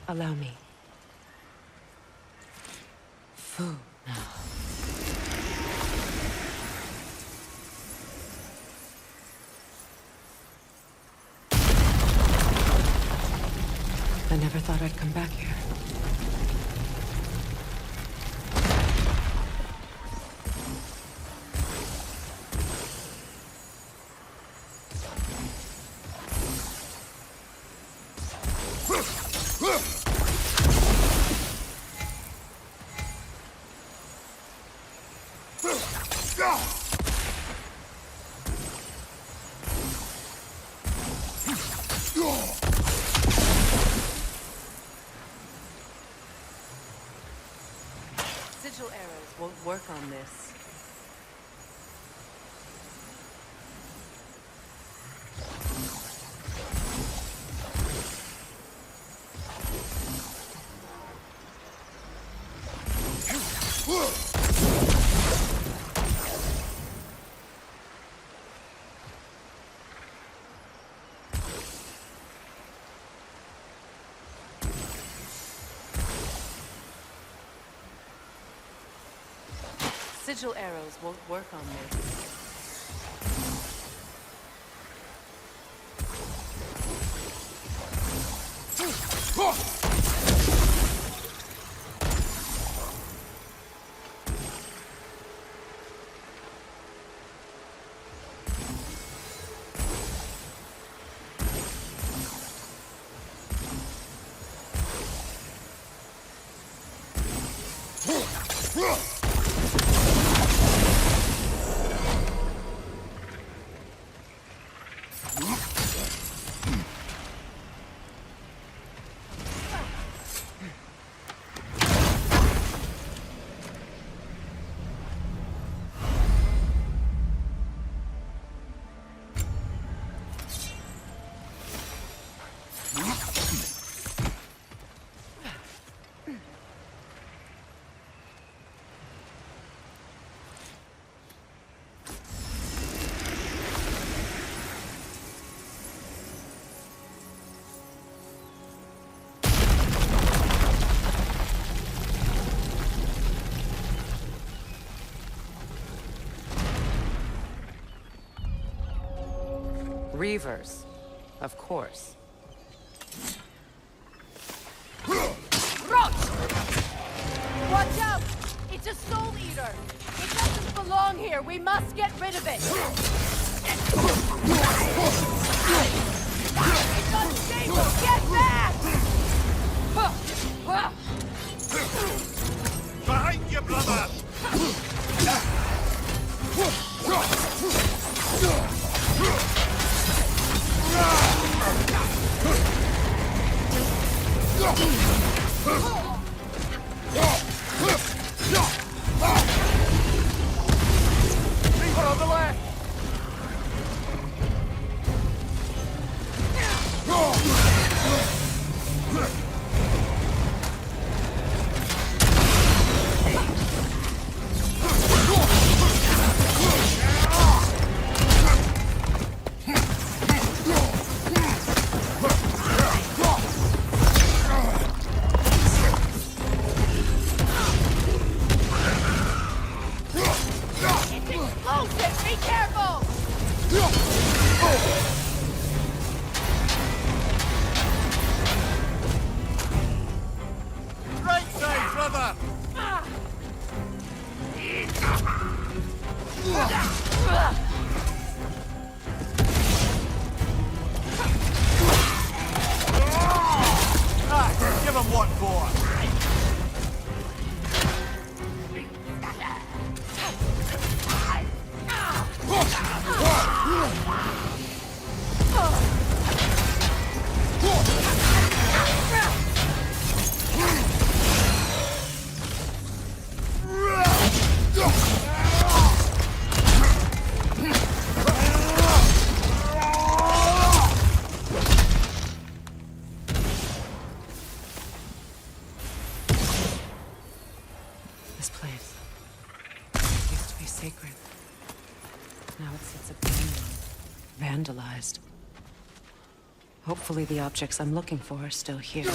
Allow me. Food now. I never thought I'd come back here. Sigil arrows won't work on this. Sigil arrows won't work on this. Reavers, of course. Roach! Watch out! It's a soul eater! It doesn't belong here! We must get rid of it! It's unstable! Get back! Behind you, brother! On the left! Give him what for? sacred. Now it sits abandoned, vandalized. Hopefully the objects I'm looking for are still here.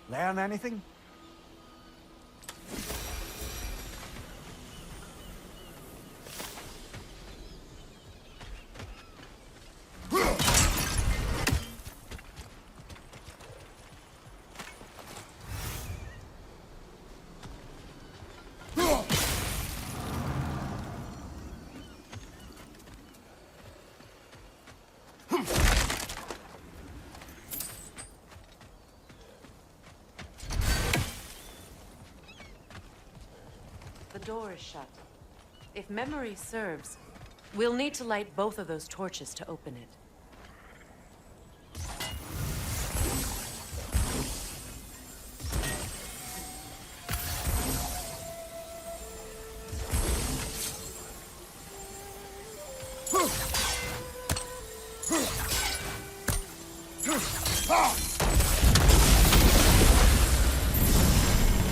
Learn anything? The door is shut. If memory serves, we'll need to light both of those torches to open it.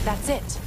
That's it.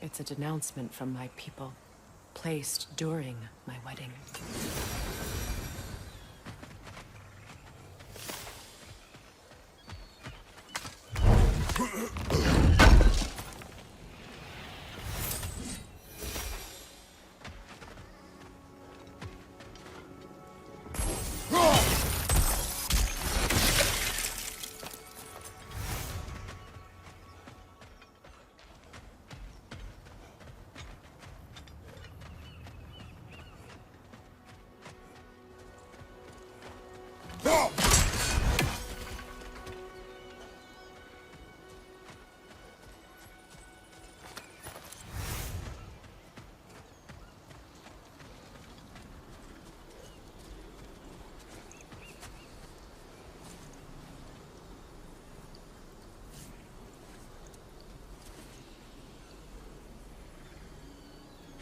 It's a denouncement from my people, placed during my wedding.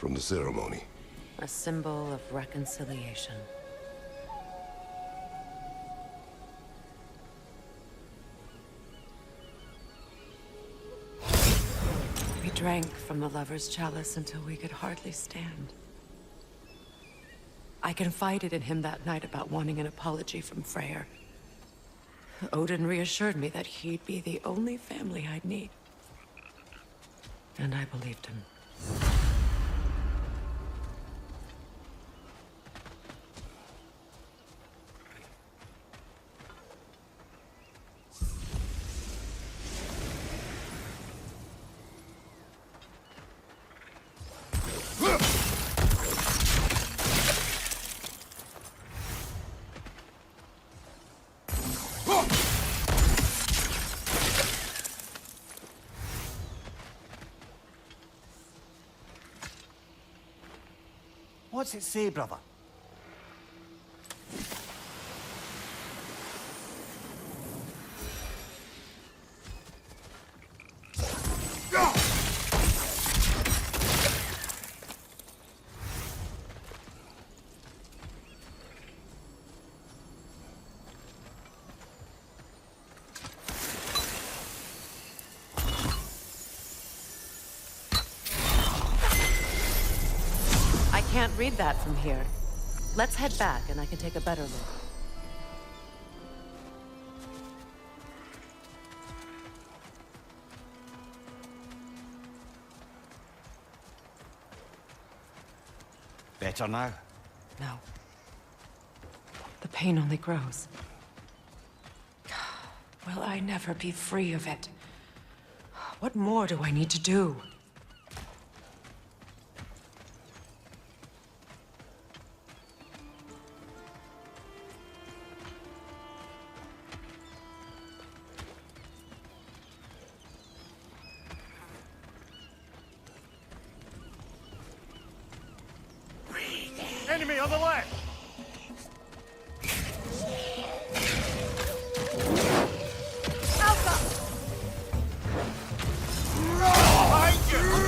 from the ceremony. A symbol of reconciliation. We drank from the lover's chalice until we could hardly stand. I confided in him that night about wanting an apology from Freyr. Odin reassured me that he'd be the only family I'd need. And I believed him. What's it say, brother? Can't read that from here. Let's head back and I can take a better look. Better now? No. The pain only grows. Will I never be free of it? What more do I need to do? Enemy on the left! Alpha! Behind you!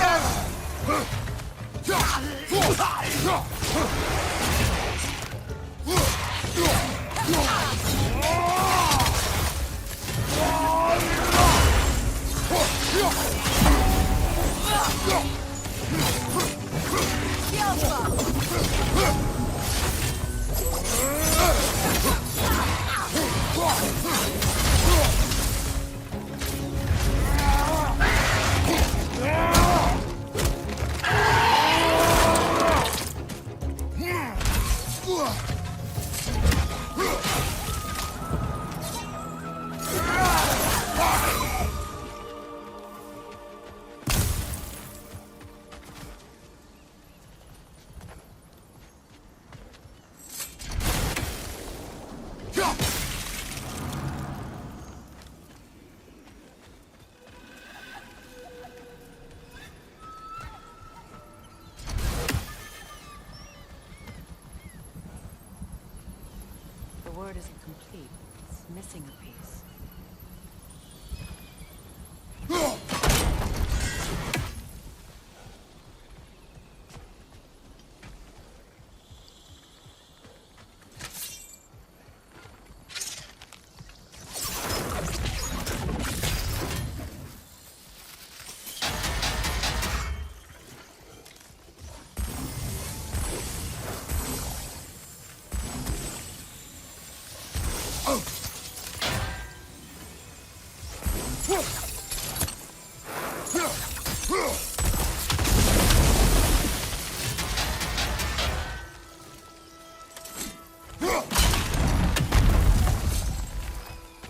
The word isn't complete. It's missing a piece.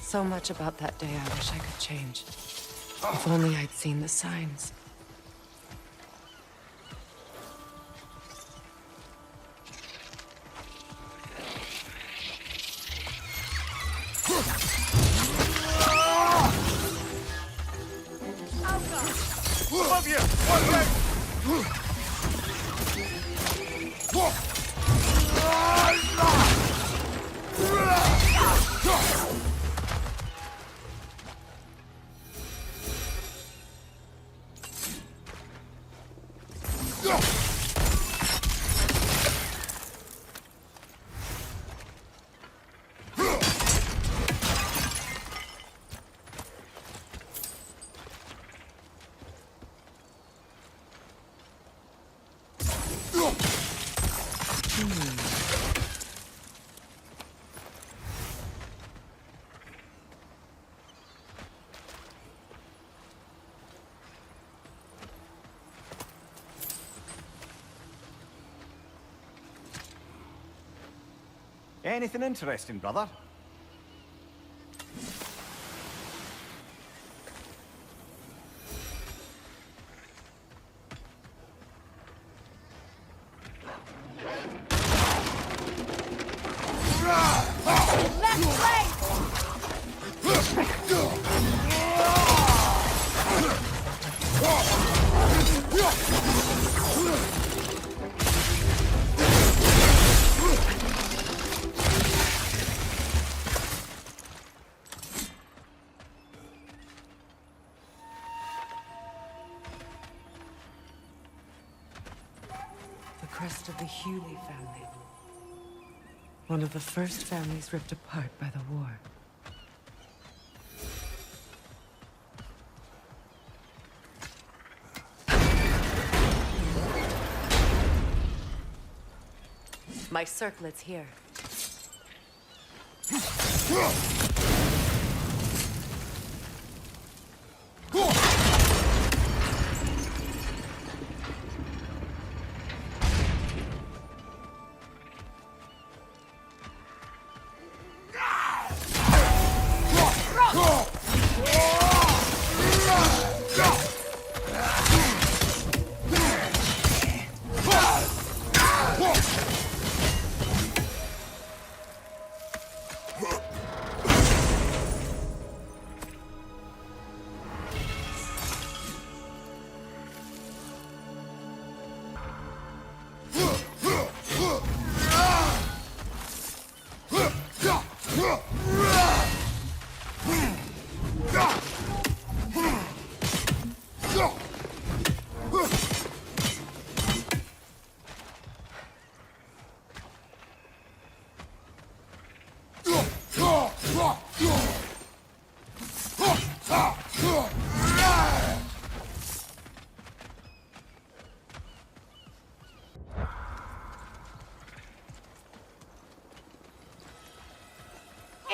So much about that day I wish I could change. If only I'd seen the signs. Above you! One leg! Anything interesting, brother? The crest of the Hewley family. One of the first families ripped apart by the war. My circlet's here.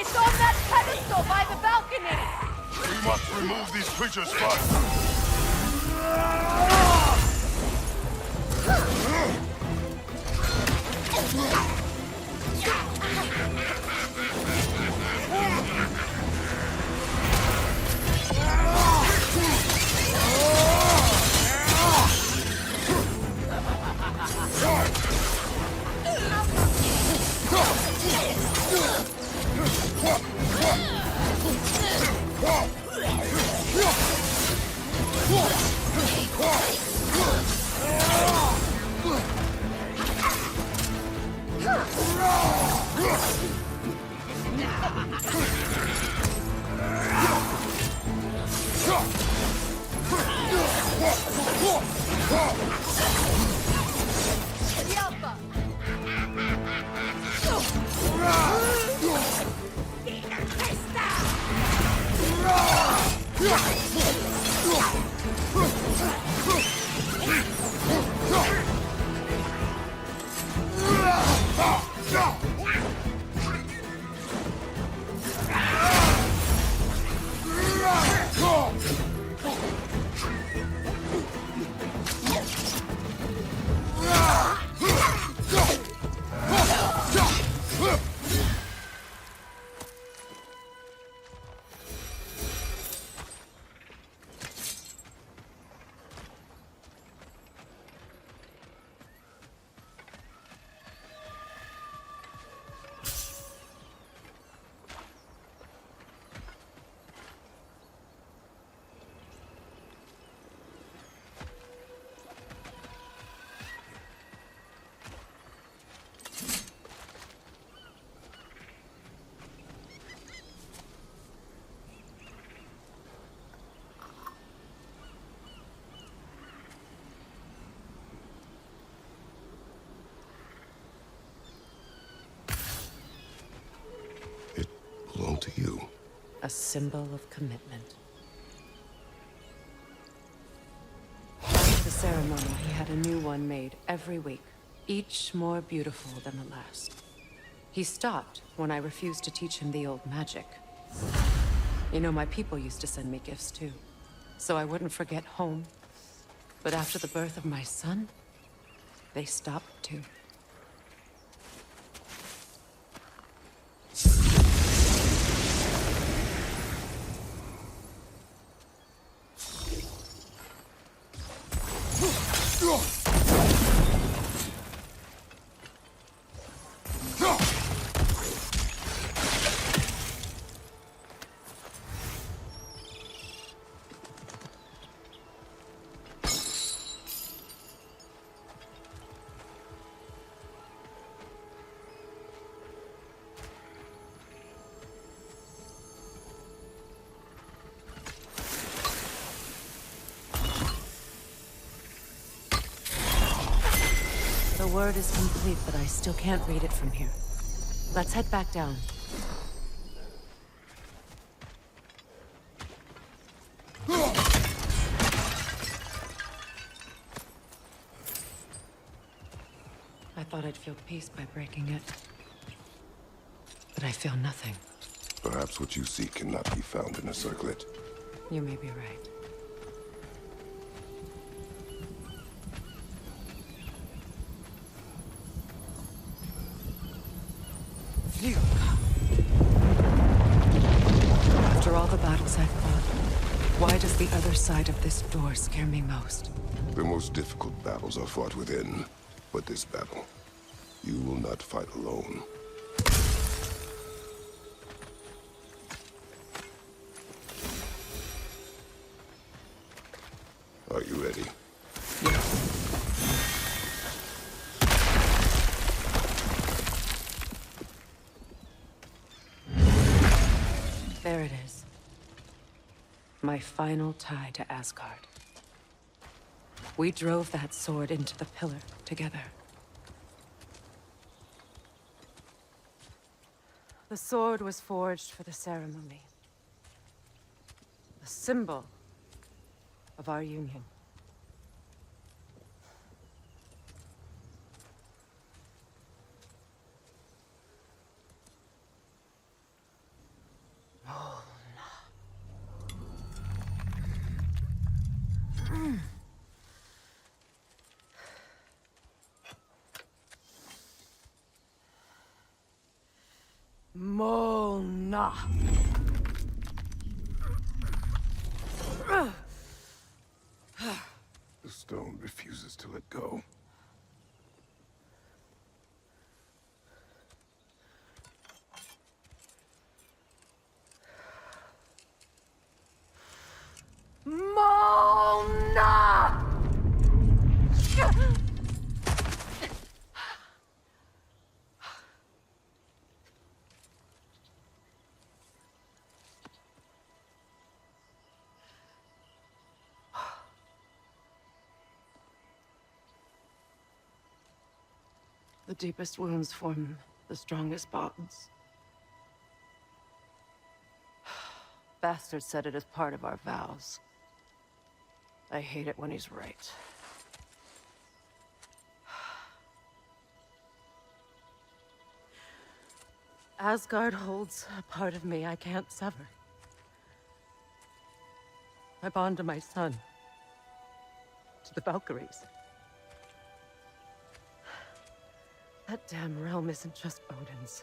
It's on that pedestal by the balcony! We must remove these creatures first. Belong to you. A symbol of commitment. After the ceremony, he had a new one made every week, each more beautiful than the last. He stopped when I refused to teach him the old magic. You know, my people used to send me gifts too, so I wouldn't forget home. But after the birth of my son, they stopped too. The word is complete, but I still can't read it from here. Let's head back down. I thought I'd feel peace by breaking it. But I feel nothing. Perhaps what you seek cannot be found in a circlet. You may be right. After all the battles I've fought, why does the other side of this door scare me most? The most difficult battles are fought within, but this battle, you will not fight alone. Are you ready? There it is. My final tie to Asgard. We drove that sword into the pillar together. The sword was forged for the ceremony. The symbol of our union. Mona. The stone refuses to let go. Mona! The deepest wounds form the strongest bonds. Bastard said it as part of our vows. I hate it when he's right. Asgard holds a part of me I can't sever. I bond to my son. To the Valkyries. That damn realm isn't just Odin's.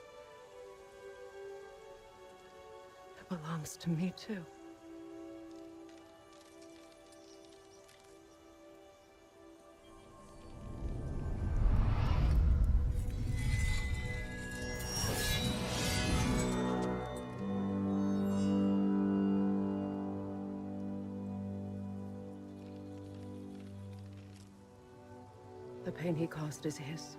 It belongs to me, too. The pain he caused is his.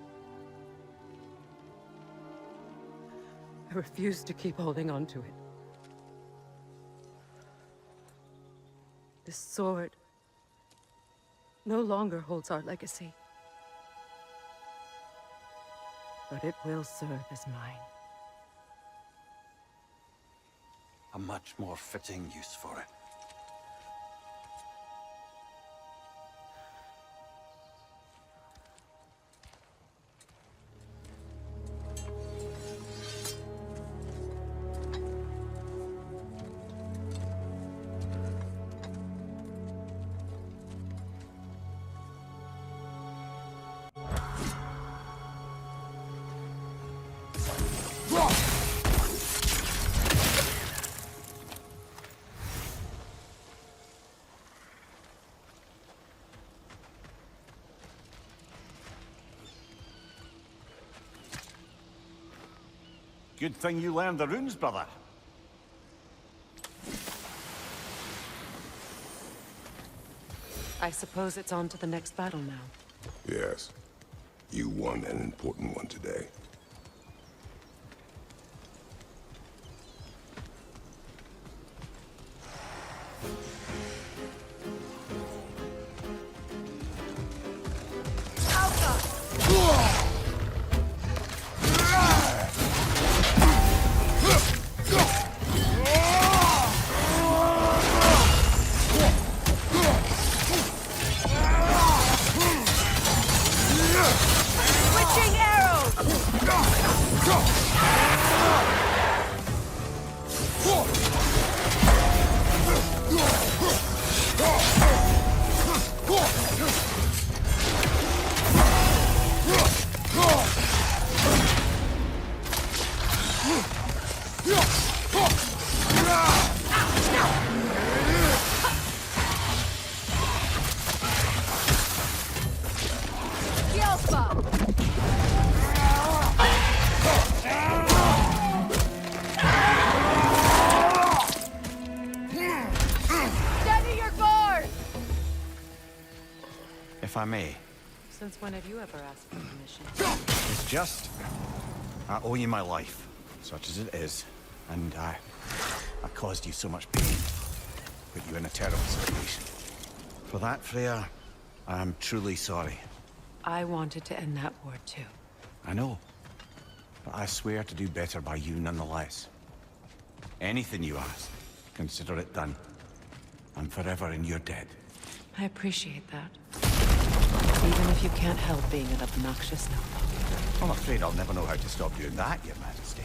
I refuse to keep holding on to it. This sword no longer holds our legacy. But it will serve as mine. A much more fitting use for it. Good thing you learned the runes, brother. I suppose it's on to the next battle now. Yes. You won an important one today. Alpha! Switching arrows! Steady your guard! If I may, Since when have you ever asked for permission? it's just... I owe you my life, such as it is. And I caused you so much pain. Put you in a terrible situation. For that, Freya, I am truly sorry. I wanted to end that war too. I know. But I swear to do better by you nonetheless. Anything you ask, consider it done. I'm forever in your debt. I appreciate that. Even if you can't help being an obnoxious noble. I'm afraid I'll never know how to stop doing that, Your Majesty.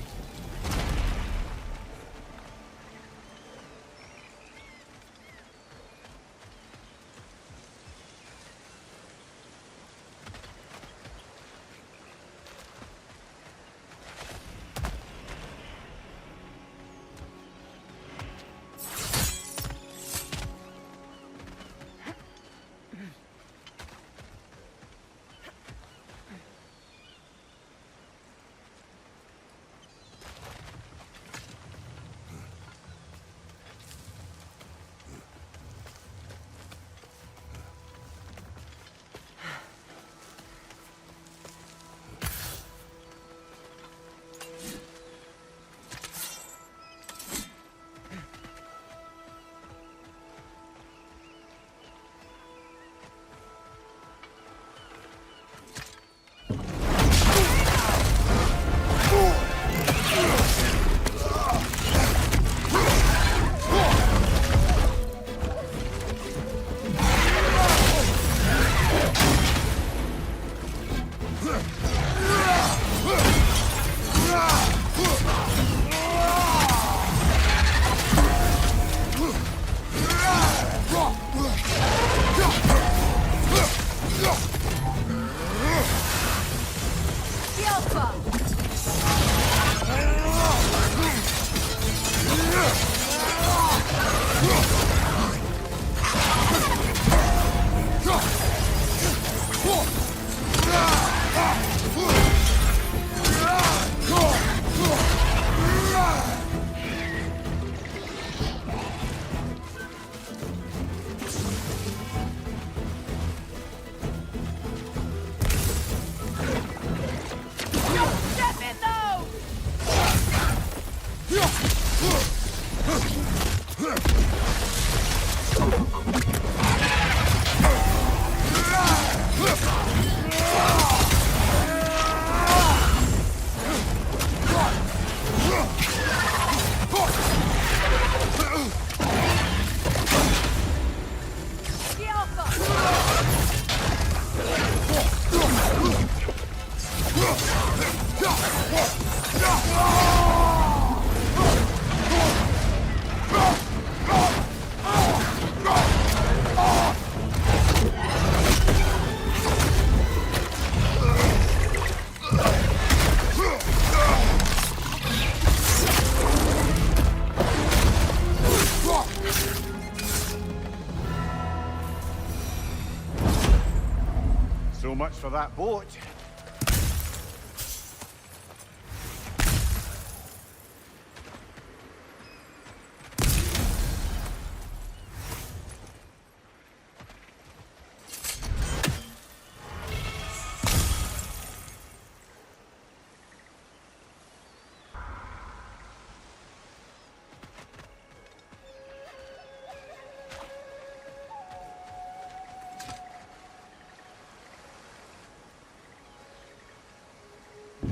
So much for that boat.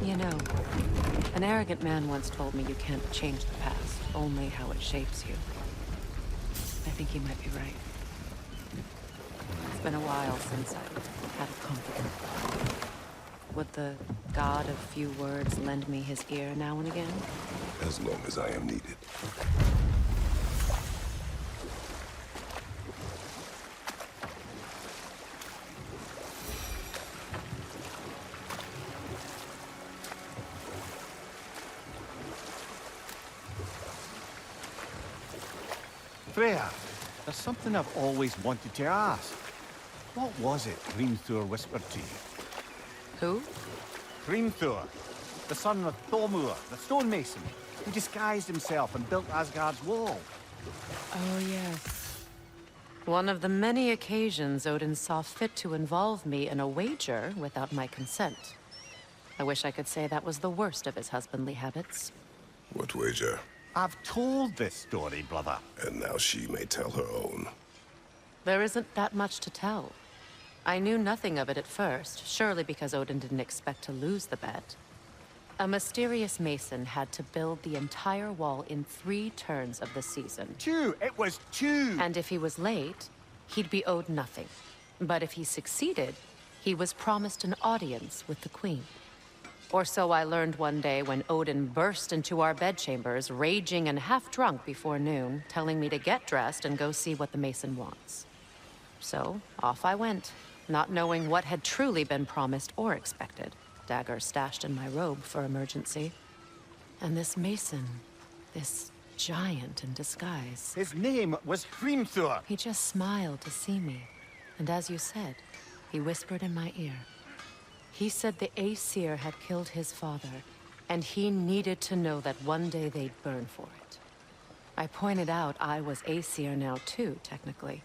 You know, an arrogant man once told me you can't change the past, only how it shapes you. I think he might be right. It's been a while since I've had a confident thought. Would the god of few words lend me his ear now and again? As long as I am needed. Freya, there's something I've always wanted to ask. What was it Hrimthur whispered to you? Who? Hrimthur, the son of Thormur, the stonemason, who disguised himself and built Asgard's wall. Oh, yes. One of the many occasions Odin saw fit to involve me in a wager without my consent. I wish I could say that was the worst of his husbandly habits. What wager? I've told this story, brother. And now she may tell her own. There isn't that much to tell. I knew nothing of it at first, surely because Odin didn't expect to lose the bet. A mysterious mason had to build the entire wall in 3 turns of the season. 2! It was 2! And if he was late, he'd be owed nothing. But if he succeeded, he was promised an audience with the queen. Or so I learned one day when Odin burst into our bedchambers, raging and half-drunk before noon, telling me to get dressed and go see what the mason wants. So, off I went, not knowing what had truly been promised or expected, dagger stashed in my robe for emergency. And this mason, this giant in disguise, His name was Hrimthur. he just smiled to see me. And as you said, he whispered in my ear. He said the Aesir had killed his father, and he needed to know that one day they'd burn for it. I pointed out I was Aesir now too, technically.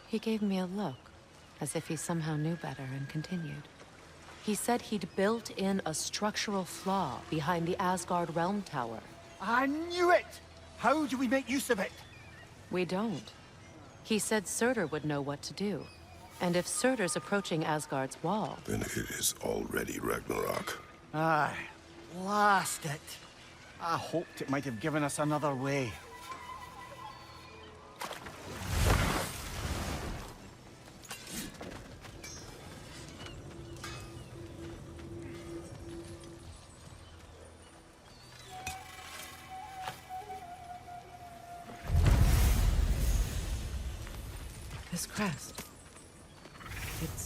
He gave me a look, as if he somehow knew better, and continued. He said he'd built in a structural flaw behind the Asgard Realm Tower. I knew it! How do we make use of it? We don't. He said Surtur would know what to do. And if Surtur's approaching Asgard's wall, Then it is already Ragnarok. Aye, blast it. I hoped it might have given us another way. this crest, it's